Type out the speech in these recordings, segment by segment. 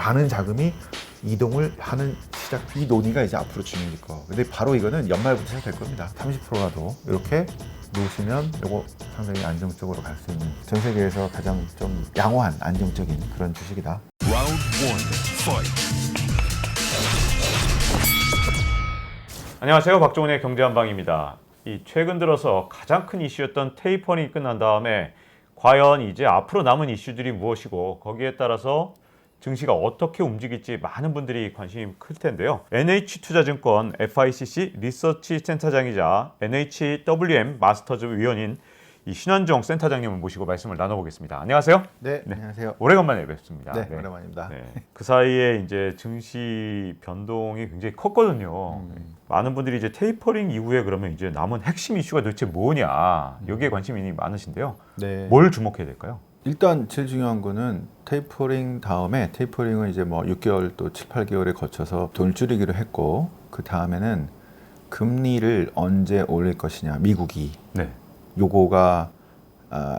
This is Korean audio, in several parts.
많은 자금이 이동을 하는 시작, 이 논의가 이제 앞으로 중요해질 거. 근데 바로 이거는 연말부터 시작될 겁니다. 30%라도 이렇게 놓으시면 이거 상당히 안정적으로 갈 수 있는, 전 세계에서 가장 좀 양호한 안정적인 그런 주식이다. 안녕하세요. 박종훈의 경제한방입니다. 이 최근 들어서 가장 큰 이슈였던 테이퍼링이 끝난 다음에 과연 이제 앞으로 남은 이슈들이 무엇이고 거기에 따라서 증시가 어떻게 움직일지 많은 분들이 관심이 클 텐데요. NH투자증권 FICC 리서치 센터장이자 NHWM 마스터즈 위원인 이 신환종 센터장님을 모시고 말씀을 나눠보겠습니다. 안녕하세요. 네, 안녕하세요. 오래간만에 뵙습니다. 네, 오랜만입니다. 그 사이에 이제 증시 변동이 굉장히 컸거든요. 많은 분들이 이제 테이퍼링 이후에 그러면 이제 남은 핵심 이슈가 도대체 뭐냐, 여기에 관심이 많으신데요. 네. 뭘 주목해야 될까요? 일단 제일 중요한 거는 테이퍼링 다음에, 테이퍼링은 이제 뭐 6개월 또 7, 8개월에 거쳐서 돈을 줄이기로 했고, 그 다음에는 금리를 언제 올릴 것이냐, 미국이. 네. 요거가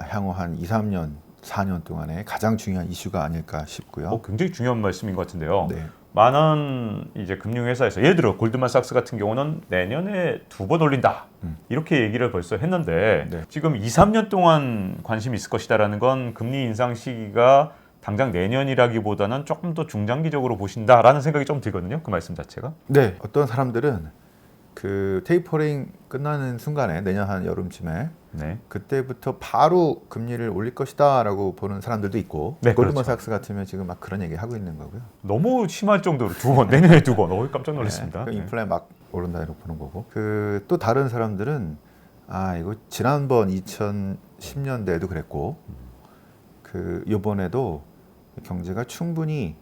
향후 한 2, 3년, 4년 동안에 가장 중요한 이슈가 아닐까 싶고요. 굉장히 중요한 말씀인 것 같은데요. 네. 많은 이제 금융회사에서 예를 들어 골드만삭스 같은 경우는 내년에 2번 올린다 이렇게 얘기를 벌써 했는데 네. 지금 2, 3년 동안 관심이 있을 것이다라는 건 금리 인상 시기가 당장 내년이라기보다는 조금 더 중장기적으로 보신다라는 생각이 좀 들거든요. 그 말씀 자체가. 네, 어떤 사람들은 그 테이퍼링 끝나는 순간에 내년 한 여름쯤에 네. 그때부터 바로 금리를 올릴 것이다라고 보는 사람들도 있고, 네, 골드만삭스 같으면 지금 막 그런 얘기 하고 있는 거고요. 너무 심할 정도로 2번, 내년에 2번. 깜짝 놀랐습니다. 네, 인플레 막 오른다 이렇게 보는 거고. 그 또 다른 사람들은 이거 지난번 2010년대에도 그랬고, 그 이번에도 경제가 충분히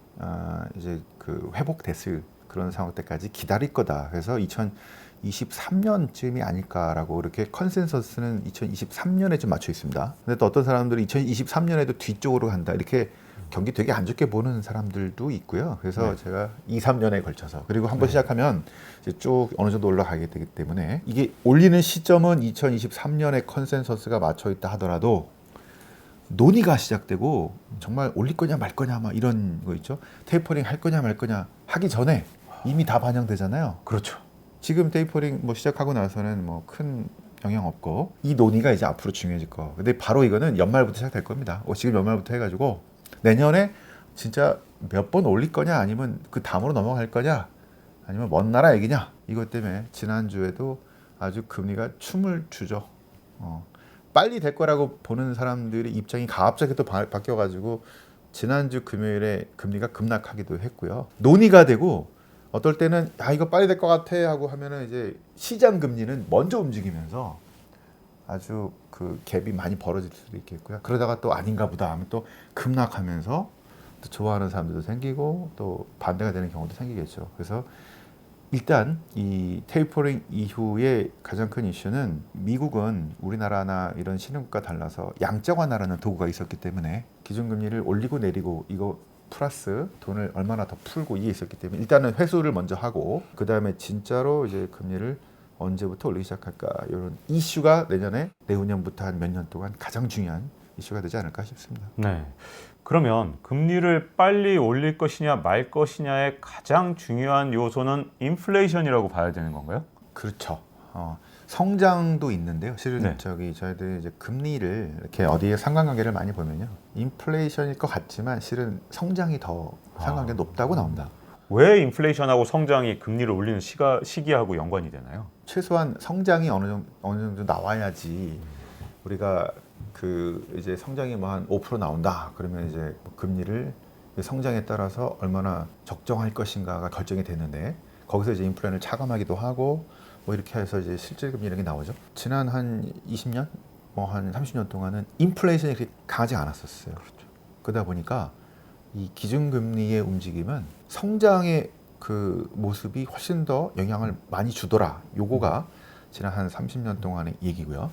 이제 그 회복됐을 그런 상황 때까지 기다릴 거다. 그래서 2023년쯤이 아닐까라고 이렇게 컨센서스는 2023년에 좀 맞춰 있습니다. 근데 또 어떤 사람들은 2023년에도 뒤쪽으로 간다. 이렇게 경기 되게 안 좋게 보는 사람들도 있고요. 그래서 제가 2, 3년에 걸쳐서, 그리고 한번 시작하면 이제 쭉 어느 정도 올라가게 되기 때문에, 이게 올리는 시점은 2023년에 컨센서스가 맞춰 있다 하더라도 논의가 시작되고 정말 올릴 거냐 말 거냐 막 이런 거 있죠. 테이퍼링 할 거냐 말 거냐 하기 전에 이미 다 반영되잖아요. 그렇죠. 지금 테이퍼링 뭐 시작하고 나서는 뭐 큰 영향 없고, 이 논의가 이제 앞으로 중요해질 거. 근데 바로 이거는 연말부터 시작될 겁니다. 지금 연말부터 해가지고 내년에 진짜 몇 번 올릴 거냐, 아니면 그 다음으로 넘어갈 거냐, 아니면 먼 나라 얘기냐, 이것 때문에 지난주에도 아주 금리가 춤을 추죠. 빨리 될 거라고 보는 사람들의 입장이 갑자기 또 바뀌어가지고 지난주 금요일에 금리가 급락하기도 했고요. 논의가 되고, 어떨 때는 이거 빨리 될 것 같아 하고 하면은 이제 시장 금리는 먼저 움직이면서 아주 그 갭이 많이 벌어질 수도 있겠고요. 그러다가 또 아닌가 보다 하면 또 급락하면서 또 좋아하는 사람들도 생기고 또 반대가 되는 경우도 생기겠죠. 그래서 일단 이 테이퍼링 이후에 가장 큰 이슈는, 미국은 우리나라나 이런 신흥국가 달라서 양적 완화라는 도구가 있었기 때문에 기준금리를 올리고 내리고 이거 플러스 돈을 얼마나 더 풀고, 이게 있었기 때문에 일단은 회수를 먼저 하고, 그 다음에 진짜로 이제 금리를 언제부터 올리기 시작할까, 이런 이슈가 내년에, 내후년부터 한 몇 년 동안 가장 중요한 이슈가 되지 않을까 싶습니다. 네. 그러면 금리를 빨리 올릴 것이냐 말 것이냐의 가장 중요한 요소는 인플레이션이라고 봐야 되는 건가요? 그렇죠. 성장도 있는데요. 실은 네. 저희들이 이제 금리를 이렇게 어디에 상관관계를 많이 보면요, 인플레이션일 것 같지만 실은 성장이 더 상관관계가 높다고 나온다. 왜 인플레이션하고 성장이 금리를 올리는 시기하고 연관이 되나요? 최소한 성장이 어느 정도 나와야지, 우리가 그 이제 성장이 뭐 한 5% 나온다 그러면 이제 금리를 성장에 따라서 얼마나 적정할 것인가가 결정이 되는데, 거기서 이제 인플레를 차감하기도 하고 뭐 이렇게 해서 이제 실질 금리 이런 게 나오죠. 지난 한 20년, 뭐 한 30년 동안은 인플레이션이 그렇게 강하지 않았었어요. 그렇죠. 그러다 보니까 이 기준금리의 움직임은 성장의 그 모습이 훨씬 더 영향을 많이 주더라. 요거가 지난 한 30년 동안의 얘기고요.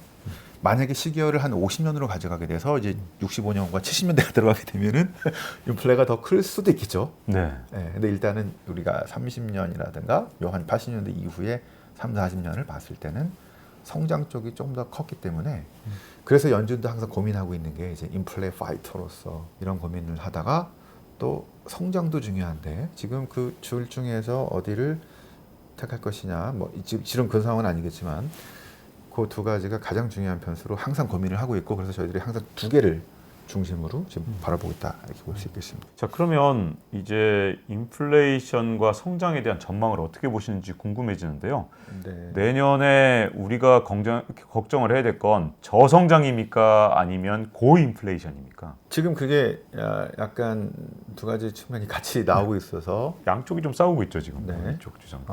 만약에 시기열을 한 50년으로 가져가게 돼서 이제 65년과 70년대가 들어가게 되면은 인플레가 더 클 수도 있겠죠. 네. 근데 일단은 우리가 30년이라든가 요 한 80년대 이후에 3, 40년을 봤을 때는 성장 쪽이 좀 더 컸기 때문에, 그래서 연준도 항상 고민하고 있는 게 이제 인플레 파이터로서 이런 고민을 하다가 또 성장도 중요한데 지금 그 둘 중에서 어디를 택할 것이냐 뭐 지금 그 상황은 아니겠지만 그 두 가지가 가장 중요한 변수로 항상 고민을 하고 있고 그래서 저희들이 항상 두 개를 중심으로 지금 바라보고 있다 이렇게 볼 수 있겠습니다. 자, 그러면 이제 인플레이션과 성장에 대한 전망을 어떻게 보시는지 궁금해지는데요. 네. 내년에 우리가 걱정을 해야 될 건 저성장입니까? 아니면 고인플레이션입니까? 지금 그게 약간 두 가지 측면이 같이 나오고 있어서 양쪽이 좀 싸우고 있죠, 지금. 네. 이쪽 주장.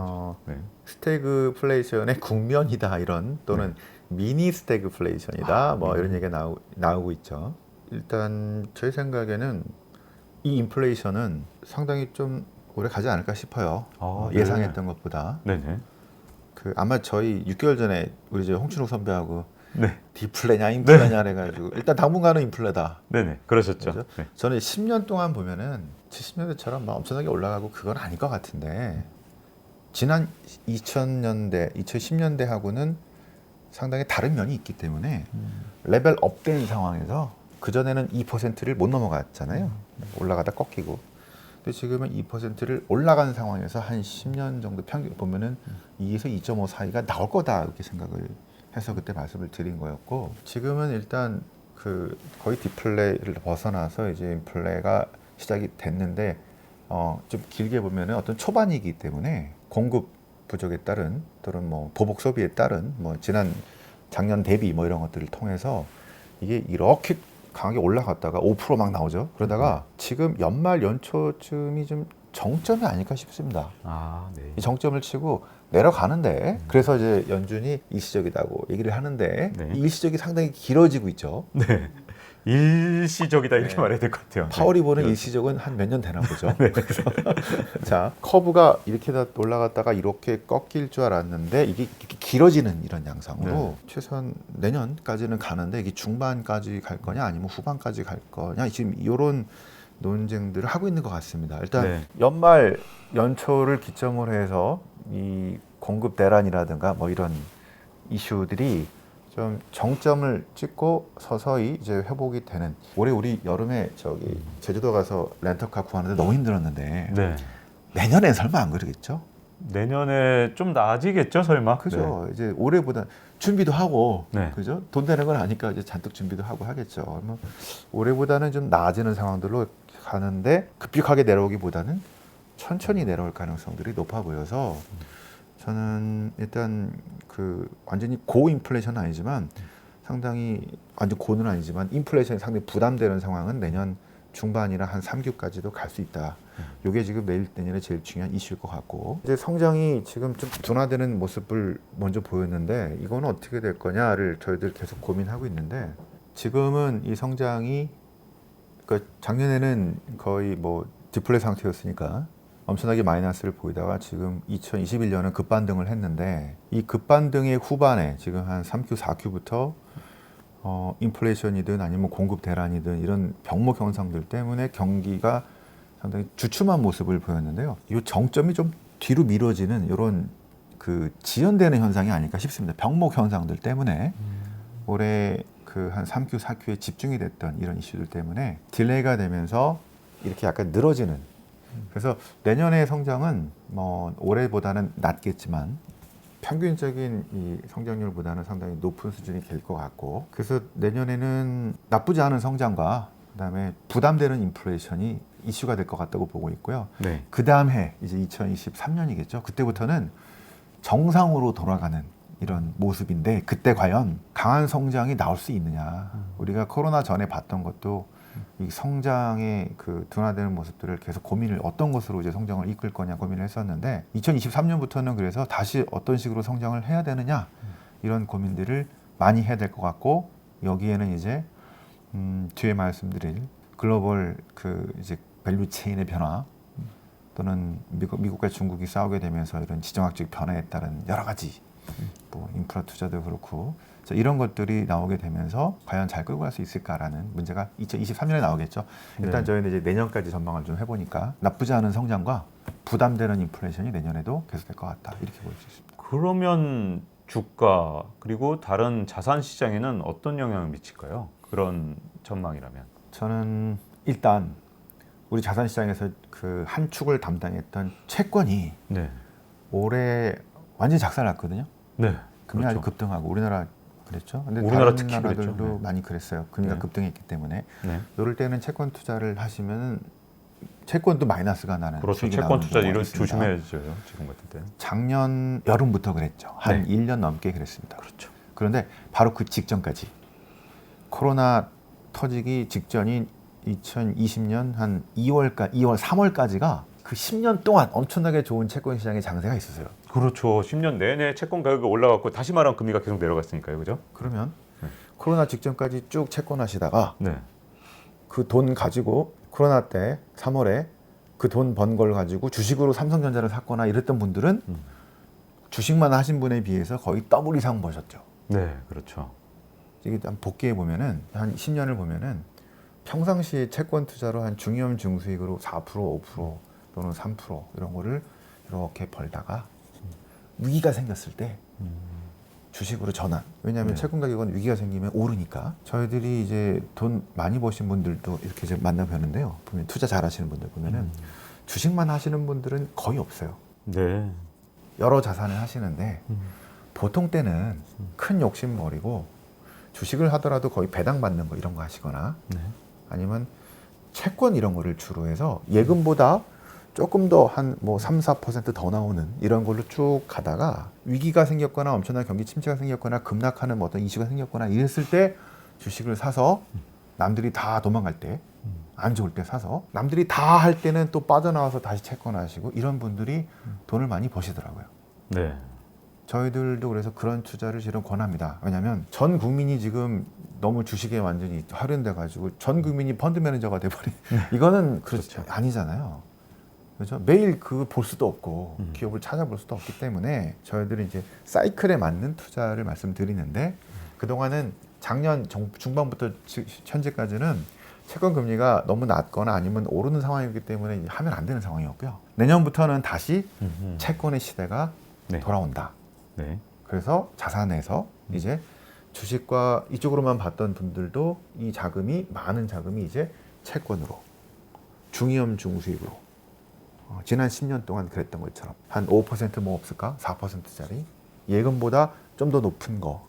네. 스태그플레이션의 국면이다 이런 또는 미니 스태그플레이션이다 뭐 이런 얘기가 나오고 있죠. 일단 제 생각에는 이 인플레이션은 상당히 좀 오래 가지 않을까 싶어요. 네. 예상했던 것보다. 네네. 그 아마 저희 6개월 전에 우리 이제 홍춘욱 선배하고 네. 디플레냐 인플레냐 해가지고 일단 당분간은 인플레다. 네네. 그러셨죠. 그죠? 네. 저는 10년 동안 보면은 70년대처럼 막 엄청나게 올라가고 그건 아닐 것 같은데 지난 2000년대, 2010년대하고는 상당히 다른 면이 있기 때문에 레벨 업된 상황에서 그전에는 2%를 못 넘어갔잖아요. 올라가다 꺾이고. 근데 지금은 2%를 올라간 상황에서 한 10년 정도 평균 보면은 2에서 2.5 사이가 나올 거다 이렇게 생각을 해서 그때 말씀을 드린 거였고 지금은 일단 그 거의 디플레이를 벗어나서 이제 인플레가 시작이 됐는데 좀 길게 보면은 어떤 초반이기 때문에 공급 부족에 따른 또는 뭐 보복 소비에 따른 뭐 지난 작년 대비 뭐 이런 것들을 통해서 이게 이렇게 강하게 올라갔다가 5%막 나오죠. 그러다가 지금 연말 연초쯤이 좀 정점이 아닐까 싶습니다. 네. 이 정점을 치고 내려가는데 그래서 이제 연준이 일시적이다고 얘기를 하는데 네. 이 일시적이 상당히 길어지고 있죠. 네. 일시적이다 이렇게 네. 말해야 될 것 같아요. 파월이 보는 네. 일시적은 한 몇 년 되나 보죠. 그래서 자 커브가 이렇게 다 올라갔다가 이렇게 꺾일 줄 알았는데 이게 이렇게 길어지는 이런 양상으로 최소한 내년까지는 가는데 이게 중반까지 갈 거냐 아니면 후반까지 갈 거냐 지금 이런 논쟁들을 하고 있는 것 같습니다. 일단 연말 연초를 기점으로 해서 이 공급 대란이라든가 뭐 이런 이슈들이 좀 정점을 찍고 서서히 이제 회복이 되는. 올해 우리 여름에 저기 제주도 가서 렌터카 구하는데 너무 힘들었는데 네. 내년엔 설마 안 그러겠죠? 내년에 좀 나아지겠죠, 설마? 그죠? 이제 올해보다 준비도 하고, 네. 그죠? 돈 되는 건 아니까 이제 잔뜩 준비도 하고 하겠죠. 뭐 올해보다는 좀 나아지는 상황들로 가는데 급격하게 내려오기보다는 천천히 내려올 가능성들이 높아 보여서 저는 일단 그 완전히 고인플레이션은 아니지만 상당히 완전 고는 아니지만 인플레이션이 상당히 부담되는 상황은 내년 중반이나 한 3Q까지도 갈 수 있다. 이게 지금 내년에 제일 중요한 이슈일 것 같고 이제 성장이 지금 좀 둔화되는 모습을 먼저 보였는데 이거는 어떻게 될 거냐를 저희들 계속 고민하고 있는데 지금은 이 성장이 그러니까 작년에는 거의 뭐 디플레 상태였으니까 엄청나게 마이너스를 보이다가 지금 2021년은 급반등을 했는데 이 급반등의 후반에 지금 한 3Q, 4Q부터 인플레이션이든 아니면 공급 대란이든 이런 병목 현상들 때문에 경기가 상당히 주춤한 모습을 보였는데요. 이 정점이 좀 뒤로 미뤄지는 이런 그 지연되는 현상이 아닐까 싶습니다. 병목 현상들 때문에 올해 그 한 3Q, 4Q에 집중이 됐던 이런 이슈들 때문에 딜레이가 되면서 이렇게 약간 늘어지는. 그래서 내년의 성장은 뭐 올해보다는 낮겠지만 평균적인 이 성장률보다는 상당히 높은 수준이 될 것 같고 그래서 내년에는 나쁘지 않은 성장과 그다음에 부담되는 인플레이션이 이슈가 될 것 같다고 보고 있고요. 네. 그 다음 해 이제 2023년이겠죠. 그때부터는 정상으로 돌아가는 이런 모습인데 그때 과연 강한 성장이 나올 수 있느냐. 우리가 코로나 전에 봤던 것도 이 성장의 그 둔화되는 모습들을 계속 고민을 어떤 것으로 이제 성장을 이끌 거냐 고민을 했었는데 2023년부터는 그래서 다시 어떤 식으로 성장을 해야 되느냐 이런 고민들을 많이 해야 될 것 같고 여기에는 이제 뒤에 말씀드릴 글로벌 그 이제 밸류 체인의 변화 또는 미국과 중국이 싸우게 되면서 이런 지정학적 변화에 따른 여러 가지 뭐 인프라 투자도 그렇고 이런 것들이 나오게 되면서 과연 잘 끌고 갈 수 있을까라는 문제가 2023년에 나오겠죠. 일단 저희는 이제 내년까지 전망을 좀 해보니까 나쁘지 않은 성장과 부담되는 인플레이션이 내년에도 계속될 것 같다 이렇게 볼 수 있습니다. 그러면 주가 그리고 다른 자산 시장에는 어떤 영향을 미칠까요? 그런 전망이라면. 저는 일단 우리 자산시장에서 그 한 축을 담당했던 채권이 네. 올해 완전히 작살났거든요. 네. 금리가 아주 그렇죠. 급등하고 우리나라 그랬죠. 근데 우리나라 다른 특히 나라들도 그랬죠. 네. 많이 그랬어요. 금리가 네. 급등했기 때문에. 네. 이럴 때는 채권 투자를 하시면 채권도 마이너스가 나는 그렇죠. 수익이 채권 나오는 투자 경우가 이런 있습니다. 조심해야죠. 지금 같은 때는. 작년 여름부터 그랬죠. 한 네. 1년 넘게 그랬습니다. 그렇죠. 그런데 바로 그 직전까지 코로나 터지기 직전인 2020년 한 2월, 3월까지가 그 10년 동안 엄청나게 좋은 채권 시장의 장세가 있었어요. 그렇죠. 10년 내내 채권 가격이 올라갔고 다시 말하면 금리가 계속 내려갔으니까요. 그죠? 그러면 네. 코로나 직전까지 쭉 채권 하시다가 네. 그 돈 가지고 코로나 때 3월에 그 돈 번 걸 가지고 주식으로 삼성전자를 샀거나 이랬던 분들은 주식만 하신 분에 비해서 거의 더블 이상 버셨죠. 네. 그렇죠. 이게 한 복귀해 보면은 한 10년을 보면은 평상시에 채권 투자로 한 중위험 중수익으로 4%, 5% 또는 3% 이런 거를 이렇게 벌다가 위기가 생겼을 때 주식으로 전환. 왜냐하면 네. 채권 가격은 위기가 생기면 오르니까. 저희들이 이제 돈 많이 버신 분들도 이렇게 이제 만나 뵈는데요. 보면 투자 잘하시는 분들 보면은 주식만 하시는 분들은 거의 없어요. 네. 여러 자산을 하시는데 보통 때는 큰 욕심 버리고 주식을 하더라도 거의 배당 받는 거 이런 거 하시거나 네. 아니면 채권 이런 거를 주로 해서 예금보다 조금 더 한 뭐 3, 4%더 나오는 이런 걸로 쭉 가다가 위기가 생겼거나 엄청난 경기 침체가 생겼거나 급락하는 뭐 어떤 이슈가 생겼거나 이랬을 때 주식을 사서 남들이 다 도망갈 때 안 좋을 때 사서 남들이 다 할 때는 또 빠져나와서 다시 채권하시고 이런 분들이 돈을 많이 버시더라고요. 네. 저희들도 그래서 그런 투자를 실은 권합니다. 왜냐하면 전 국민이 지금 너무 주식에 완전히 할인돼 가지고 전 국민이 펀드 매니저가 돼버린 이거는 그렇죠. 아니잖아요. 그렇죠? 매일 그 볼 수도 없고 기업을 찾아볼 수도 없기 때문에 저희들이 이제 사이클에 맞는 투자를 말씀드리는데 그동안은 작년 중반부터 현재까지는 채권 금리가 너무 낮거나 아니면 오르는 상황이기 때문에 이제 하면 안 되는 상황이었고요. 내년부터는 다시 채권의 시대가 네. 돌아온다. 네. 그래서 자산에서 이제 주식과 이쪽으로만 봤던 분들도 이 자금이 많은 자금이 이제 채권으로 중위험 중수익으로 지난 10년 동안 그랬던 것처럼 한 5%뭐 없을까? 4%짜리 예금보다 좀 더 높은 거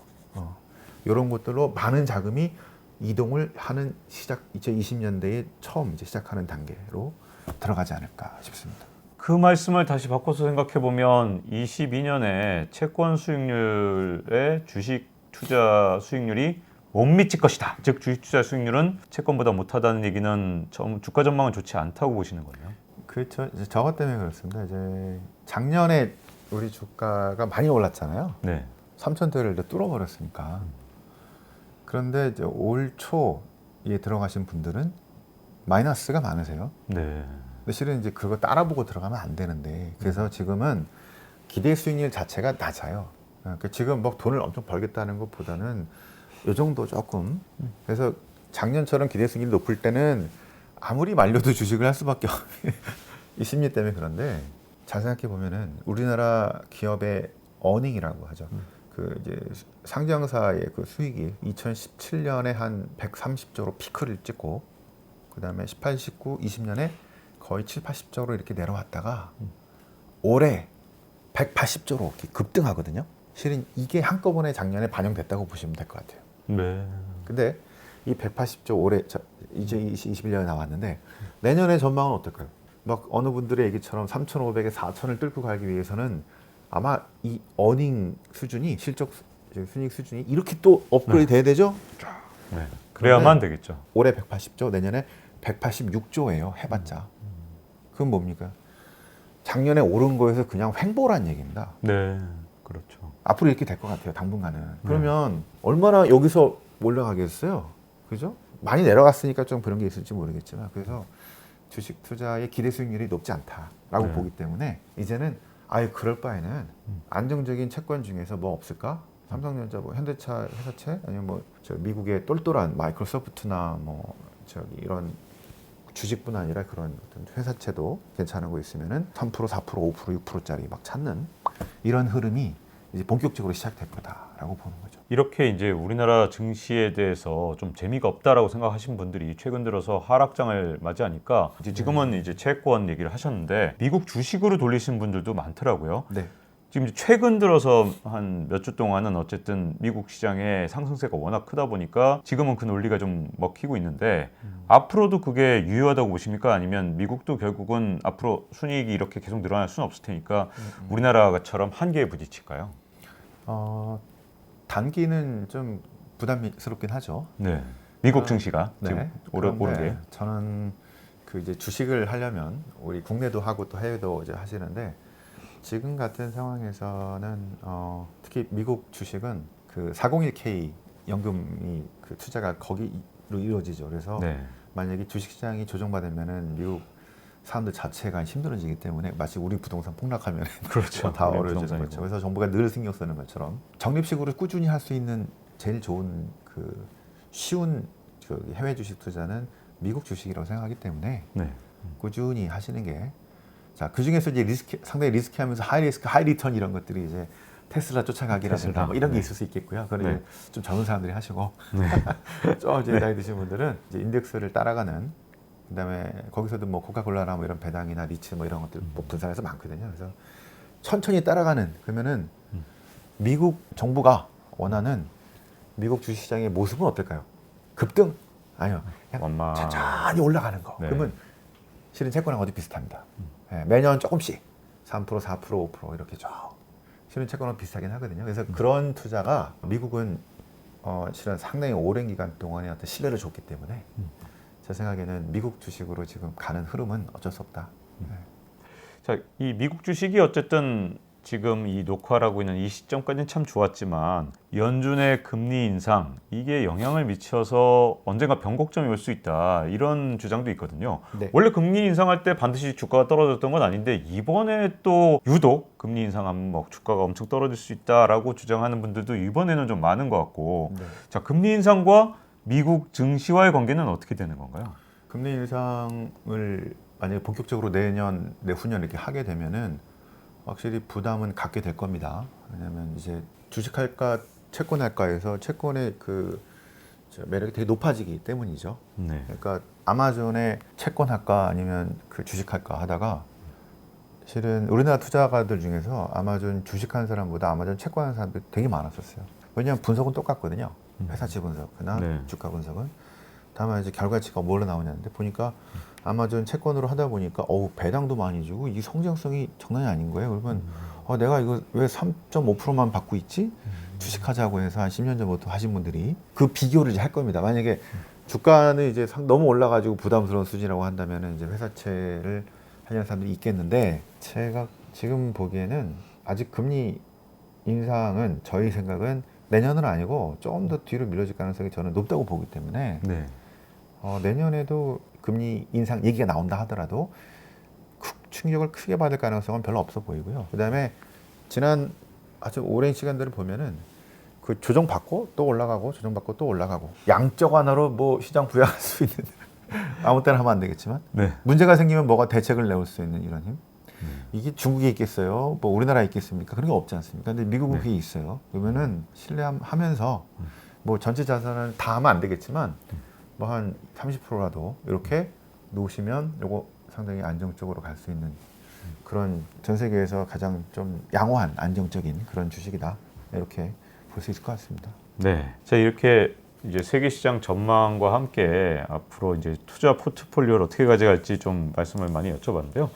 이런 것들로 많은 자금이 이동을 하는 시작 2020년대에 처음 이제 시작하는 단계로 들어가지 않을까 싶습니다. 그 말씀을 다시 바꿔서 생각해 보면 22년에 채권 수익률의 주식 투자 수익률이 못 미칠 것이다. 즉 주식 투자 수익률은 채권보다 못하다는 얘기는 주가 전망은 좋지 않다고 보시는 거예요. 그렇죠. 이제 저것 때문에 그렇습니다. 이제 작년에 우리 주가가 많이 올랐잖아요. 네. 3,000대를 뚫어버렸으니까. 그런데 이제 올 초에 들어가신 분들은 마이너스가 많으세요. 네. 근데 실은 이제 그거 따라보고 들어가면 안 되는데 그래서 지금은 기대 수익률 자체가 낮아요. 그러니까 지금 뭐 돈을 엄청 벌겠다는 것보다는 이 정도 조금. 그래서 작년처럼 기대 수익률이 높을 때는 아무리 말려도 주식을 할 수밖에 없는 이 심리 때문에 그런데 잘 생각해 보면은 우리나라 기업의 어닝이라고 하죠. 그 이제 상장사의 그 수익이 2017년에 한 130조로 피크를 찍고 그다음에 18, 19, 20년에 거의 7, 80조로 이렇게 내려왔다가 올해 180조로 이렇게 급등하거든요. 실은 이게 한꺼번에 작년에 반영됐다고 보시면 될 것 같아요. 네. 근데 이 180조 올해 이제 21년에 나왔는데 내년에 전망은 어떨까요? 막 어느 분들의 얘기처럼 3,500에 4,000을 뚫고 가기 위해서는 아마 이 어닝 수준이 실적 순이익 수준이 이렇게 또 업그레이드 돼야 되죠? 네. 그래야만 되겠죠. 올해 180조, 내년에 186조예요. 해봤자. 그건 뭡니까? 작년에 오른 거에서 그냥 횡보란 얘기입니다. 네. 그렇죠. 앞으로 이렇게 될 것 같아요. 당분간은. 그러면 얼마나 여기서 올라가겠어요? 그죠? 많이 내려갔으니까 좀 그런 게 있을지 모르겠지만 그래서 주식 투자의 기대 수익률이 높지 않다라고 네. 보기 때문에 이제는 아예 그럴 바에는 안정적인 채권 중에서 뭐 없을까? 삼성전자, 뭐 현대차 회사채 아니면 뭐 저 미국의 똘똘한 마이크로소프트나 뭐 저기 이런 주식뿐 아니라 그런 어떤 회사채도 괜찮은 거 있으면은 3%, 4%, 5%, 6%짜리 막 찾는 이런 흐름이 이제 본격적으로 시작될 거다라고 보는 거죠. 이렇게 이제 우리나라 증시에 대해서 좀 재미가 없다라고 생각하신 분들이 최근 들어서 하락장을 맞이하니까 이제 지금은 이제 채권 얘기를 하셨는데 미국 주식으로 돌리신 분들도 많더라고요. 네. 지금 이제 최근 들어서 한 몇 주 동안은 어쨌든 미국 시장의 상승세가 워낙 크다 보니까 지금은 그 논리가 좀 먹히고 있는데 앞으로도 그게 유효하다고 보십니까? 아니면 미국도 결국은 앞으로 순이익이 이렇게 계속 늘어날 수는 없을 테니까 우리나라처럼 한계에 부딪힐까요? 단기는 좀 부담스럽긴 하죠. 네. 미국 증시가 네. 지금 그런데 오르게. 저는 그 이제 주식을 하려면 우리 국내도 하고 또 해외도 이제 하시는데 지금 같은 상황에서는 특히 미국 주식은 그 401k 연금이 그 투자가 거기로 이루어지죠. 그래서 네. 만약에 주식시장이 조정받으면은 미국 사람들 자체가 힘들어지기 때문에 마치 우리 부동산 폭락하면 그렇죠. 다 우리 어려워지는 부동산이고. 거죠. 그래서 정부가 늘 신경 쓰는 것처럼 적립식으로 꾸준히 할 수 있는 제일 좋은 그 쉬운 그 해외 주식 투자는 미국 주식이라고 생각하기 때문에 네. 꾸준히 하시는 게 자, 그 중에서 이제 상당히 리스키하면서 하이 리스크, 하이 리턴 이런 것들이 이제 테슬라 쫓아가기라든가 테슬라. 뭐 이런 게 네. 있을 수 있겠고요. 그건 네. 이제 좀 젊은 사람들이 하시고 네. 좀 이제 나이 드신 분들은 이제 인덱스를 따라가는 그다음에 거기서도 뭐 코카콜라나 뭐 이런 배당이나 리츠 뭐 이런 것들 뭐 분산해서 많거든요. 그래서 천천히 따라가는 그러면은 미국 정부가 원하는 미국 주식시장의 모습은 어떨까요? 급등? 아니요. 그냥 엄마. 천천히 올라가는 거. 네. 그러면 실은 채권하고 어디 비슷합니다. 예, 매년 조금씩 3%, 4%, 5% 이렇게 쭉. 실은 채권은 비슷하긴 하거든요. 그래서 그런 투자가 미국은 실은 상당히 오랜 기간 동안에 어떤 신뢰를 줬기 때문에 제 생각에는 미국 주식으로 지금 가는 흐름은 어쩔 수 없다. 자, 이 미국 주식이 어쨌든 지금 이 녹화하고 있는 이 시점까지는 참 좋았지만 연준의 금리 인상 이게 영향을 미쳐서 언젠가 변곡점이 올 수 있다 이런 주장도 있거든요. 네. 원래 금리 인상할 때 반드시 주가가 떨어졌던 건 아닌데 이번에 또 유독 금리 인상하면 뭐 주가가 엄청 떨어질 수 있다라고 주장하는 분들도 이번에는 좀 많은 것 같고 네. 자 금리 인상과 미국 증시와의 관계는 어떻게 되는 건가요? 금리 인상을 만약에 본격적으로 내년, 내후년 이렇게 하게 되면은 확실히 부담은 갖게 될 겁니다. 왜냐하면 이제 주식할까 채권할까에서 채권의 그 매력이 되게 높아지기 때문이죠. 네. 그러니까 아마존의 채권할까 아니면 그 주식할까 하다가 실은 우리나라 투자가들 중에서 아마존 주식하는 사람보다 아마존 채권하는 사람들이 되게 많았었어요. 왜냐하면 분석은 똑같거든요. 회사치 분석이나 네. 주가 분석은. 다만 이제 결과치가 뭘로 나오냐는데 보니까 아마존 채권으로 하다 보니까 배당도 많이 주고 이 성장성이 장난이 아닌 거예요. 그러면 내가 이거 왜 3.5%만 받고 있지? 주식하자고 해서 한 10년 전부터 하신 분들이 그 비교를 이제 할 겁니다. 만약에 주가는 이제 너무 올라가지고 부담스러운 수준이라고 한다면 이제 회사채를 하려는 사람들이 있겠는데 제가 지금 보기에는 아직 금리 인상은 저희 생각은 내년은 아니고 조금 더 뒤로 밀려질 가능성이 저는 높다고 보기 때문에 네. 내년에도 금리 인상 얘기가 나온다 하더라도 충격을 크게 받을 가능성은 별로 없어 보이고요. 그다음에 지난 아주 오랜 시간들을 보면은 그 조정받고 또 올라가고 조정받고 또 올라가고 양적 완화로 뭐 시장 부양할 수 있는 아무 때나 하면 안 되겠지만 네. 문제가 생기면 뭐가 대책을 내올 수 있는 이런 힘. 이게 중국에 있겠어요? 뭐 우리나라에 있겠습니까? 그런 게 없지 않습니까? 근데 미국은 그게 있어요. 그러면은 신뢰하면서 뭐 전체 자산은 다 하면 안 되겠지만 뭐 한 30%라도 이렇게 놓으시면 요거 상당히 안정적으로 갈 수 있는 그런 전 세계에서 가장 좀 양호한 안정적인 그런 주식이다. 이렇게 볼 수 있을 것 같습니다. 네. 자, 이렇게 이제 세계 시장 전망과 함께 앞으로 이제 투자 포트폴리오를 어떻게 가져갈지 좀 말씀을 많이 여쭤봤는데요.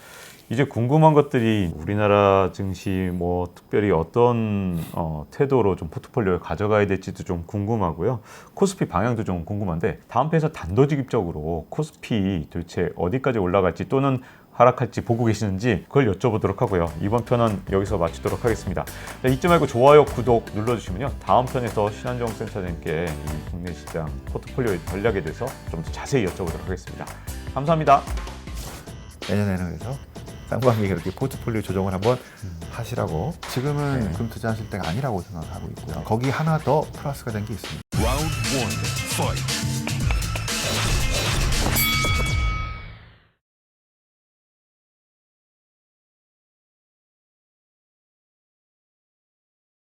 이제 궁금한 것들이 우리나라 증시 뭐 특별히 어떤 태도로 좀 포트폴리오를 가져가야 될지도 좀 궁금하고요. 코스피 방향도 좀 궁금한데 다음 편에서 단도직입적으로 코스피 도대체 어디까지 올라갈지 또는 하락할지 보고 계시는지 그걸 여쭤보도록 하고요. 이번 편은 여기서 마치도록 하겠습니다. 자, 잊지 말고 좋아요, 구독 눌러주시면요. 다음 편에서 신한정 센터장님께 이 국내 시장 포트폴리오의 전략에 대해서 좀 더 자세히 여쭤보도록 하겠습니다. 감사합니다. 내년에는 그래서 쌍방에게 이렇게 포트폴리오 조정을 한번 하시라고 지금은 금 투자하실 때가 아니라고 생각하고 있고요. 거기 하나 더 플러스가 된 게 있습니다. Round one, fight.